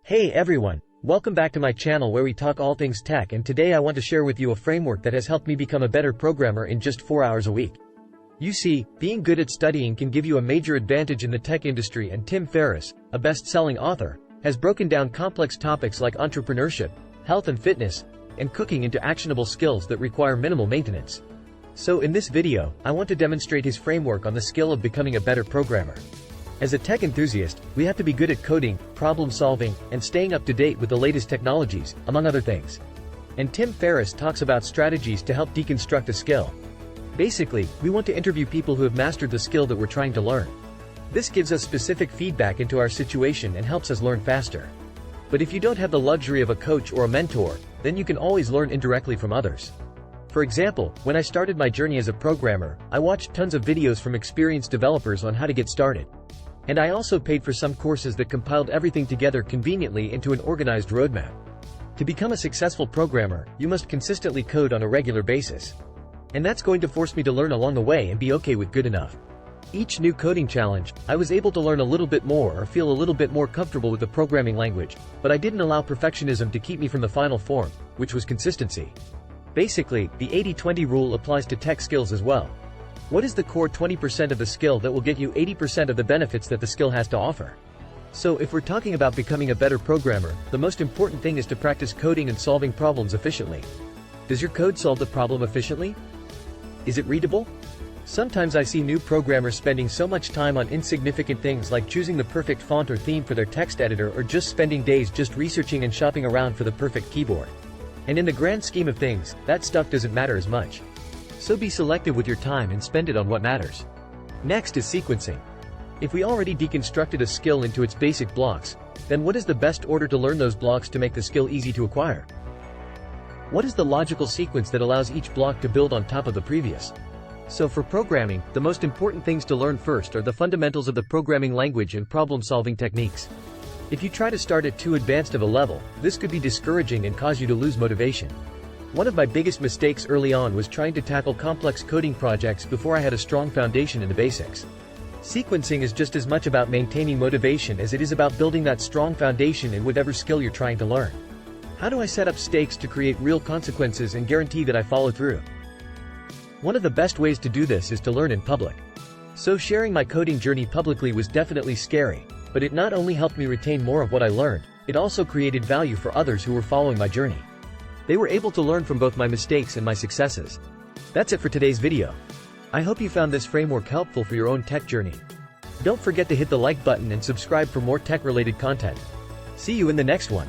Hey everyone, welcome back to my channel where we talk all things tech, and today I want to share with you a framework that has helped me become a better programmer in just 4 hours a week. You see, being good at studying can give you a major advantage in the tech industry, and Tim Ferriss, a best-selling author, has broken down complex topics like entrepreneurship, health and fitness, and cooking into actionable skills that require minimal maintenance. So in this video, I want to demonstrate his framework on the skill of becoming a better programmer. As a tech enthusiast, we have to be good at coding, problem solving, and staying up to date with the latest technologies, among other things. And Tim Ferriss talks about strategies to help deconstruct a skill. Basically, we want to interview people who have mastered the skill that we're trying to learn. This gives us specific feedback into our situation and helps us learn faster. But if you don't have the luxury of a coach or a mentor, then you can always learn indirectly from others. For example, when I started my journey as a programmer, I watched tons of videos from experienced developers on how to get started. And I also paid for some courses that compiled everything together conveniently into an organized roadmap. To become a successful programmer, you must consistently code on a regular basis. And that's going to force me to learn along the way and be okay with good enough. Each new coding challenge, I was able to learn a little bit more or feel a little bit more comfortable with the programming language, but I didn't allow perfectionism to keep me from the final form, which was consistency. Basically, the 80-20 rule applies to tech skills as well. What is the core 20% of the skill that will get you 80% of the benefits that the skill has to offer? So if we're talking about becoming a better programmer, the most important thing is to practice coding and solving problems efficiently. Does your code solve the problem efficiently? Is it readable? Sometimes I see new programmers spending so much time on insignificant things like choosing the perfect font or theme for their text editor, or just spending days just researching and shopping around for the perfect keyboard. And in the grand scheme of things, that stuff doesn't matter as much. So be selective with your time and spend it on what matters. Next is sequencing. If we already deconstructed a skill into its basic blocks, then what is the best order to learn those blocks to make the skill easy to acquire? What is the logical sequence that allows each block to build on top of the previous? So for programming, the most important things to learn first are the fundamentals of the programming language and problem-solving techniques. If you try to start at too advanced of a level, this could be discouraging and cause you to lose motivation. One of my biggest mistakes early on was trying to tackle complex coding projects before I had a strong foundation in the basics. Sequencing is just as much about maintaining motivation as it is about building that strong foundation in whatever skill you're trying to learn. How do I set up stakes to create real consequences and guarantee that I follow through? One of the best ways to do this is to learn in public. So sharing my coding journey publicly was definitely scary, but it not only helped me retain more of what I learned, it also created value for others who were following my journey. They were able to learn from both my mistakes and my successes. That's it for today's video. I hope you found this framework helpful for your own tech journey. Don't forget to hit the like button and subscribe for more tech-related content. See you in the next one.